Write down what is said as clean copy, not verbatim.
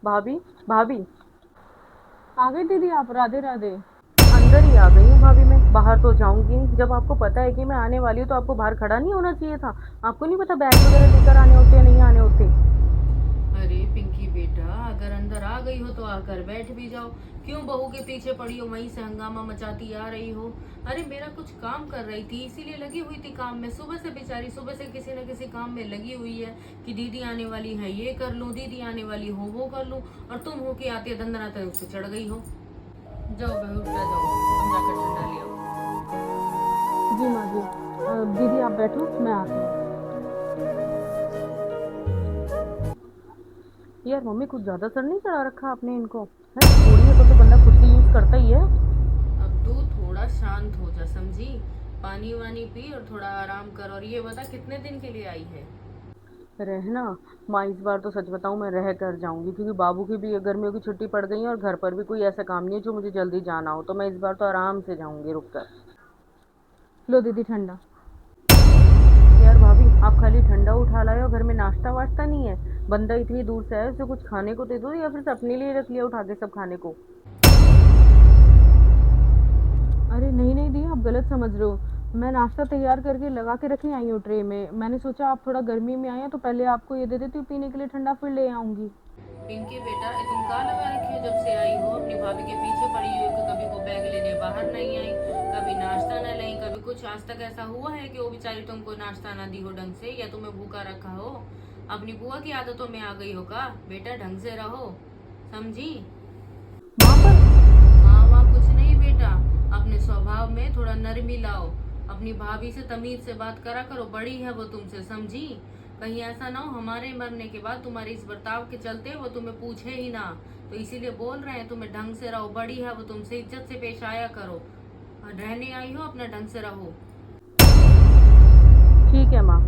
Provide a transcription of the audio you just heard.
भाभी, भाभी। आ गई दीदी आप? राधे राधे। अंदर ही आ गई हूँ भाभी, मैं बाहर तो जाऊंगी नहीं। जब आपको पता है कि मैं आने वाली हूँ तो आपको बाहर खड़ा नहीं होना चाहिए था। आपको नहीं पता बैग वगैरह लेकर आने होते या नहीं आने होते? अरे पिंकी बेटा, अगर अंदर आ गई हो तो आकर बैठ भी जाओ। क्यों बहू के पीछे पड़ी हो, वहीं से हंगामा मचाती आ रही हो? अरे मेरा कुछ काम कर रही थी, इसीलिए लगी हुई थी काम में। सुबह से बेचारी सुबह से किसी न किसी काम में लगी हुई है कि दीदी आने वाली है ये कर लूं, दीदी आने वाली हो वो कर लूं। और तुम हो के आते दंदनाते उससे चढ़ गई हो। जाओ बहू उठा जाओ, तुम जाकर ठंडा ले आओ। जी माँ जी। दीदी आप बैठो, मैं आती हूँ। यार मम्मी, कुछ ज्यादा सर नहीं चढ़ा रखा आपने इनको? है थोड़ी है तो बंदा खुद से यूज करता ही है। अब तू थोड़ा शांत हो जा, समझी? पानी वानी पी और थोड़ा आराम कर। और ये बता कितने दिन के लिए आई है? रहना, माँ इस बार तो सच बताऊं मैं रह कर जाऊंगी, क्योंकि बाबू की भी गर्मियों की छुट्टी पड़ गई है और घर पर भी कोई ऐसा काम नहीं है जो मुझे जल्दी जाना हो, तो मैं इस बार तो आराम से जाऊंगी रुक कर। लो दीदी ठंडा। यार भाभी, आप खाली ठंडा उठा लाए हो, घर में नाश्ता वाश्ता नहीं है? बंदा इतनी दूर से आया, उसे कुछ खाने को दे दो, या फिर अपने लिए रख लिया उठा के सब खाने को। अरे नहीं नहीं दी, आप गलत समझ रहे हो। मैं नाश्ता तैयार करके लगा के रखी आई हूँ ट्रे में। मैंने सोचा आप थोड़ा गर्मी में आए हैं तो पहले आपको ये दे देती हूँ पीने के लिए ठंडा, फिर ले आऊंगी। पिंकी बेटा, ये तुम कहाँ लगा रखी हो जब से आई हो? अपनी भाभी के पीछे पड़ी हुई हो कि कभी वो बैग लेने बाहर नहीं आई, कभी नाश्ता न लाई, कभी कुछ। आज तक ऐसा हुआ है कि वो बेचारी तुमको नाश्ता ना दी हो ढंग से, या तुम्हें भूखा रखा हो? अपनी बुआ की आदतों में आ गई हो का? बेटा ढंग से रहो, समझी? वहां पर। हाँ वहाँ कुछ नहीं बेटा, अपने स्वभाव में थोड़ा नरमी लाओ। अपनी भाभी से तमीज से बात करा करो, बड़ी है वो तुमसे, समझी? कहीं ऐसा ना हो हमारे मरने के बाद तुम्हारे इस बर्ताव के चलते वो तुम्हें पूछे ही ना। तो इसीलिए बोल रहे हैं तुम्हें ढंग से रहो, बड़ी है वो तुमसे, इज्जत से पेश आया करो। और रहने आई हो अपना ढंग से रहो। ठीक है माँ,